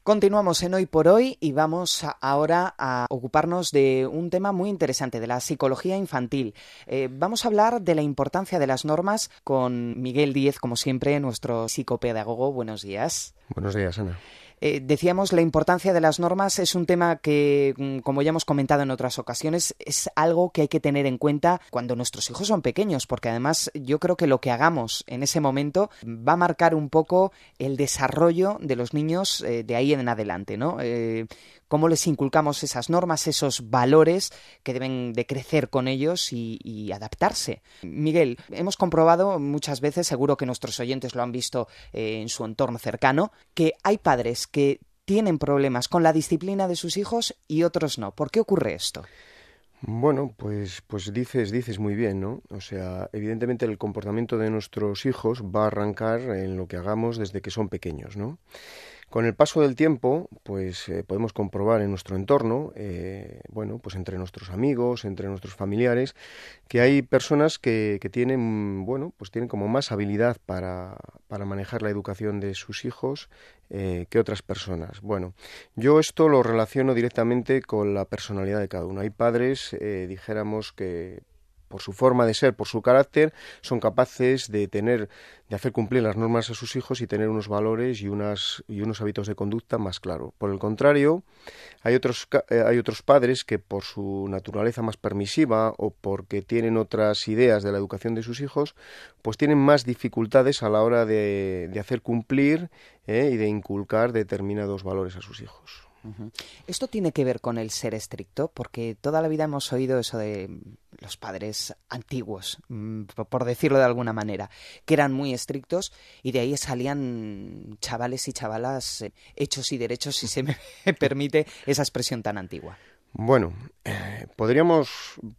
Continuamos en Hoy por Hoy y vamos ahora a ocuparnos de un tema muy interesante, de la psicología infantil. Vamos a hablar de la importancia de las normas con Miguel Díez, como siempre, nuestro psicopedagogo. Buenos días. Buenos días, Ana. Decíamos, la importancia de las normas es un tema que, como ya hemos comentado en otras ocasiones, es algo que hay que tener en cuenta cuando nuestros hijos son pequeños, porque además yo creo que lo que hagamos en ese momento va a marcar un poco el desarrollo de los niños de ahí en adelante, ¿no? Cómo les inculcamos esas normas, esos valores que deben de crecer con ellos y adaptarse. Miguel, hemos comprobado muchas veces, seguro que nuestros oyentes lo han visto en su entorno cercano, que hay padres que tienen problemas con la disciplina de sus hijos y otros no. ¿Por qué ocurre esto? Bueno, pues dices muy bien, ¿no? O sea, evidentemente el comportamiento de nuestros hijos va a arrancar en lo que hagamos desde que son pequeños, ¿no? Con el paso del tiempo, pues podemos comprobar en nuestro entorno, bueno, pues entre nuestros amigos, entre nuestros familiares, que hay personas que tienen, bueno, pues tienen como más habilidad para manejar la educación de sus hijos que otras personas. Bueno, yo esto lo relaciono directamente con la personalidad de cada uno. Hay padres, dijéramos que por su forma de ser, por su carácter, son capaces de hacer cumplir las normas a sus hijos y tener unos valores y unos hábitos de conducta más claros. Por el contrario, hay otros padres que por su naturaleza más permisiva o porque tienen otras ideas de la educación de sus hijos, pues tienen más dificultades a la hora de hacer cumplir y de inculcar determinados valores a sus hijos. Uh-huh. Esto tiene que ver con el ser estricto, porque toda la vida hemos oído eso de los padres antiguos, por decirlo de alguna manera, que eran muy estrictos y de ahí salían chavales y chavalas hechos y derechos, si se me permite esa expresión tan antigua. Bueno, podríamos,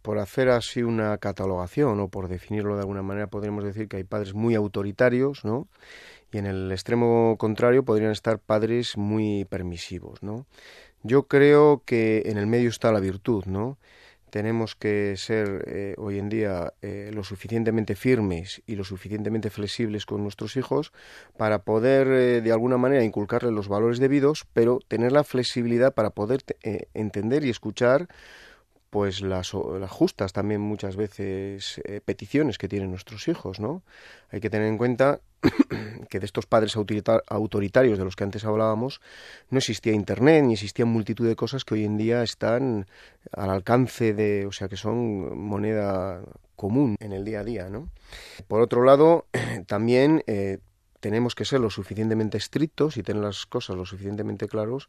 por hacer así una catalogación o por definirlo de alguna manera, podríamos decir que hay padres muy autoritarios, ¿no? Y en el extremo contrario podrían estar padres muy permisivos, ¿no? Yo creo que en el medio está la virtud, ¿no? Tenemos que ser hoy en día lo suficientemente firmes y lo suficientemente flexibles con nuestros hijos para poder de alguna manera inculcarles los valores debidos, pero tener la flexibilidad para poder entender y escuchar pues las justas también muchas veces peticiones que tienen nuestros hijos, ¿no? Hay que tener en cuenta que de estos padres autoritarios de los que antes hablábamos no existía internet ni existían multitud de cosas que hoy en día están al alcance o sea, que son moneda común en el día a día, ¿no? Por otro lado, también tenemos que ser lo suficientemente estrictos y tener las cosas lo suficientemente claros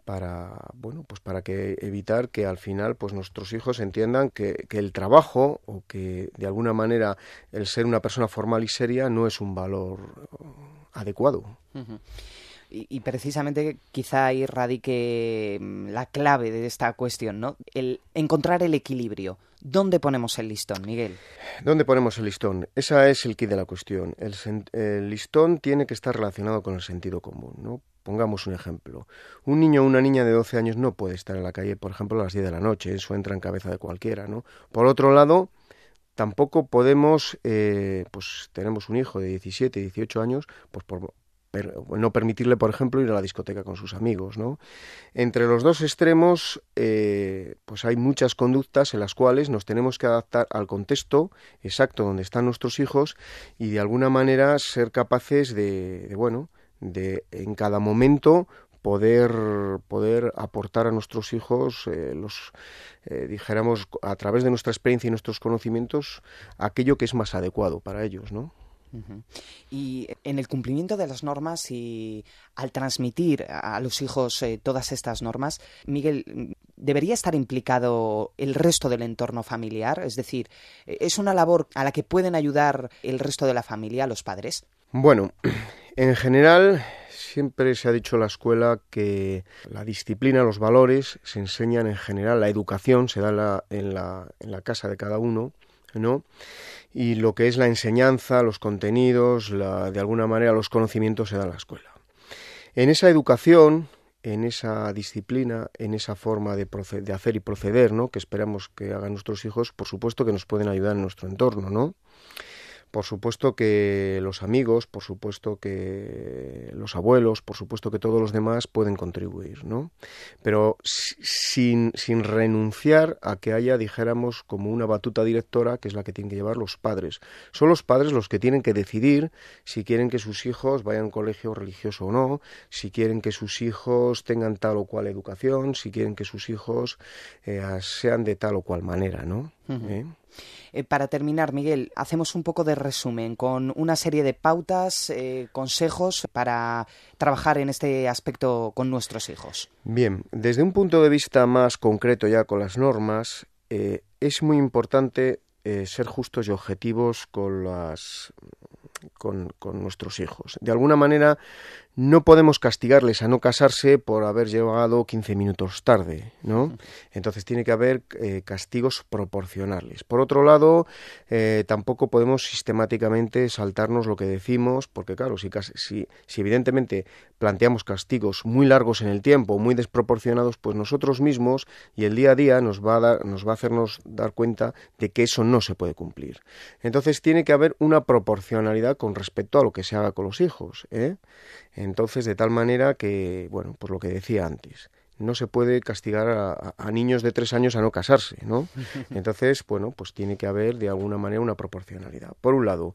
para, bueno, pues para que evitar que al final pues nuestros hijos entiendan que el trabajo o que de alguna manera el ser una persona formal y seria no es un valor adecuado. Uh-huh. Y precisamente quizá ahí radique la clave de esta cuestión, ¿no? El encontrar el equilibrio. ¿Dónde ponemos el listón, Miguel? ¿Dónde ponemos el listón? Esa es el quid de la cuestión. El listón tiene que estar relacionado con el sentido común, ¿no? Pongamos un ejemplo. Un niño o una niña de 12 años no puede estar en la calle, por ejemplo, a las 10 de la noche. Eso entra en cabeza de cualquiera, ¿no? Por otro lado, tampoco podemos, pues tenemos un hijo de 17, 18 años, pues no permitirle, por ejemplo, ir a la discoteca con sus amigos, ¿no? Entre los dos extremos, pues hay muchas conductas en las cuales nos tenemos que adaptar al contexto exacto donde están nuestros hijos y de alguna manera ser capaces de en cada momento poder aportar a nuestros hijos dijéramos a través de nuestra experiencia y nuestros conocimientos aquello que es más adecuado para ellos, ¿no? Uh-huh. Y en el cumplimiento de las normas y al transmitir a los hijos todas estas normas, Miguel, ¿debería estar implicado el resto del entorno familiar? Es decir, ¿es una labor a la que pueden ayudar el resto de la familia, los padres? Bueno, en general siempre se ha dicho en la escuela que la disciplina, los valores se enseñan en general, la educación se da en la casa de cada uno, ¿no? Y lo que es la enseñanza, los contenidos, de alguna manera los conocimientos se dan en la escuela. En esa educación, en esa disciplina, en esa forma de hacer y proceder, ¿no? Que esperamos que hagan nuestros hijos, por supuesto que nos pueden ayudar en nuestro entorno, ¿no? Por supuesto que los amigos, por supuesto que los abuelos, por supuesto que todos los demás pueden contribuir, ¿no? Pero sin renunciar a que haya, dijéramos, como una batuta directora, que es la que tienen que llevar los padres. Son los padres los que tienen que decidir si quieren que sus hijos vayan a un colegio religioso o no, si quieren que sus hijos tengan tal o cual educación, si quieren que sus hijos sean de tal o cual manera, ¿no? Para terminar, Miguel, hacemos un poco de resumen con una serie de pautas, consejos para trabajar en este aspecto con nuestros hijos. Bien, desde un punto de vista más concreto ya con las normas, es muy importante ser justos y objetivos con nuestros hijos. De alguna manera, no podemos castigarles a no casarse por haber llegado 15 minutos tarde, ¿no? Entonces tiene que haber castigos proporcionales. Por otro lado, tampoco podemos sistemáticamente saltarnos lo que decimos, porque claro, si evidentemente planteamos castigos muy largos en el tiempo, muy desproporcionados, pues nosotros mismos y el día a día nos va a hacernos dar cuenta de que eso no se puede cumplir. Entonces tiene que haber una proporcionalidad con respecto a lo que se haga con los hijos, ¿eh? Entonces, de tal manera que, bueno, pues lo que decía antes, no se puede castigar a niños de 3 años a no casarse, ¿no? Entonces, bueno, pues tiene que haber de alguna manera una proporcionalidad, por un lado.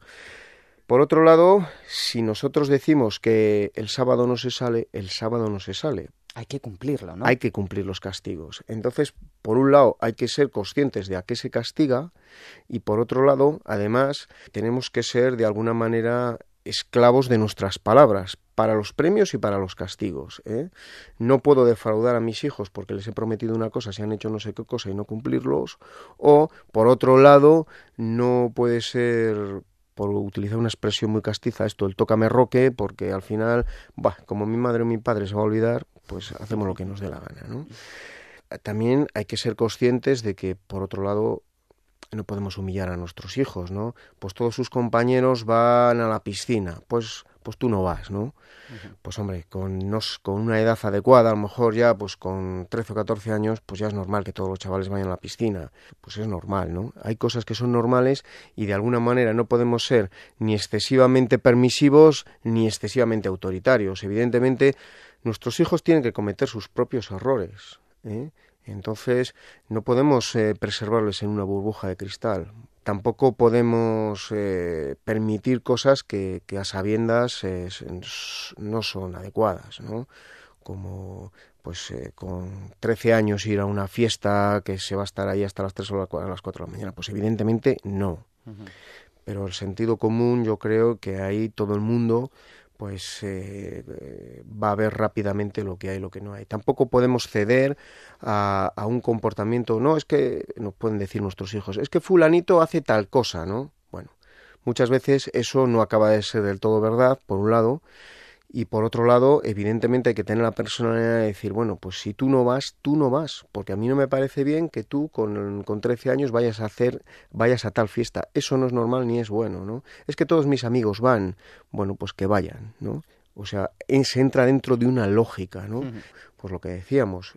Por otro lado, si nosotros decimos que el sábado no se sale, el sábado no se sale. Hay que cumplirlo, ¿no? Hay que cumplir los castigos. Entonces, por un lado, hay que ser conscientes de a qué se castiga y por otro lado, además, tenemos que ser de alguna manera esclavos de nuestras palabras, para los premios y para los castigos, ¿eh? No puedo defraudar a mis hijos porque les he prometido una cosa, si han hecho no sé qué cosa y no cumplirlos, o, por otro lado, no puede ser, por utilizar una expresión muy castiza, esto, el tócame roque, porque al final, como mi madre o mi padre se va a olvidar, pues hacemos lo que nos dé la gana, ¿no? También hay que ser conscientes de que, por otro lado, no podemos humillar a nuestros hijos, ¿no? Pues todos sus compañeros van a la piscina, pues tú no vas, ¿no? Pues hombre, con una edad adecuada, a lo mejor ya pues con 13 o 14 años, pues ya es normal que todos los chavales vayan a la piscina, pues es normal, ¿no? Hay cosas que son normales y de alguna manera no podemos ser ni excesivamente permisivos ni excesivamente autoritarios. Evidentemente, nuestros hijos tienen que cometer sus propios errores, ¿eh? Entonces, no podemos preservarles en una burbuja de cristal. Tampoco podemos permitir cosas que a sabiendas no son adecuadas, ¿no? Como pues con 13 años ir a una fiesta que se va a estar ahí hasta las 3 o las 4 de la mañana. Pues evidentemente no. Pero el sentido común, yo creo que ahí todo el mundo pues va a ver rápidamente lo que hay y lo que no hay. Tampoco podemos ceder a un comportamiento, no, es que, nos pueden decir nuestros hijos, es que fulanito hace tal cosa, ¿no? Bueno, muchas veces eso no acaba de ser del todo verdad, por un lado, y por otro lado, evidentemente hay que tener la personalidad de decir, bueno, pues si tú no vas, porque a mí no me parece bien que tú con 13 años vayas a tal fiesta. Eso no es normal ni es bueno, ¿no? Es que todos mis amigos van, bueno, pues que vayan, ¿no? O sea, se entra dentro de una lógica, ¿no? Pues lo que decíamos,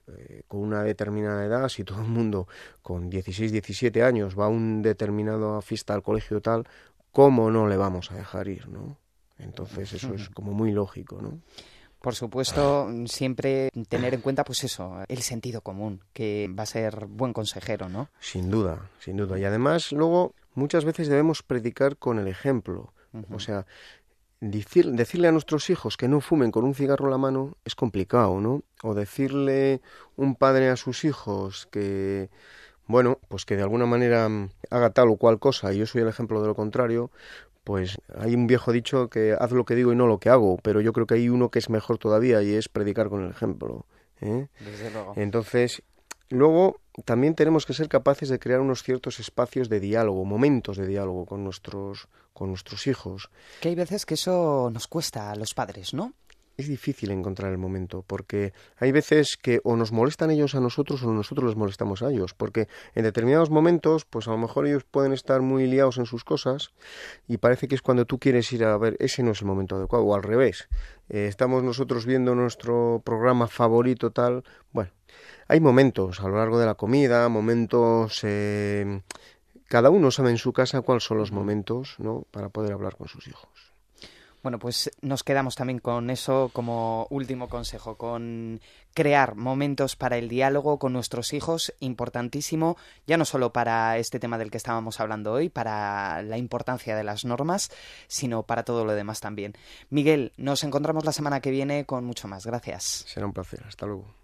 con una determinada edad, si todo el mundo con 16, 17 años va a una determinada fiesta al colegio tal, ¿cómo no le vamos a dejar ir, no? Entonces eso es como muy lógico, ¿no? Por supuesto, siempre tener en cuenta, pues eso, el sentido común, que va a ser buen consejero, ¿no? Sin duda, sin duda. Y además, luego, muchas veces debemos predicar con el ejemplo. O sea, decirle a nuestros hijos que no fumen con un cigarro en la mano es complicado, ¿no? O decirle un padre a sus hijos que, bueno, pues que de alguna manera haga tal o cual cosa, y yo soy el ejemplo de lo contrario. Pues hay un viejo dicho que haz lo que digo y no lo que hago, pero yo creo que hay uno que es mejor todavía y es predicar con el ejemplo, ¿eh? Desde luego. Entonces, luego también tenemos que ser capaces de crear unos ciertos espacios de diálogo, momentos de diálogo con nuestros hijos. Que hay veces que eso nos cuesta a los padres, ¿no? Es difícil encontrar el momento, porque hay veces que o nos molestan ellos a nosotros o nosotros les molestamos a ellos, porque en determinados momentos, pues a lo mejor ellos pueden estar muy liados en sus cosas y parece que es cuando tú quieres ir a ver, ese no es el momento adecuado, o al revés, estamos nosotros viendo nuestro programa favorito tal, bueno, hay momentos a lo largo de la comida, momentos cada uno sabe en su casa cuáles son los momentos, ¿no?, para poder hablar con sus hijos. Bueno, pues nos quedamos también con eso como último consejo, con crear momentos para el diálogo con nuestros hijos, importantísimo, ya no solo para este tema del que estábamos hablando hoy, para la importancia de las normas, sino para todo lo demás también. Miguel, nos encontramos la semana que viene con mucho más. Gracias. Será un placer. Hasta luego.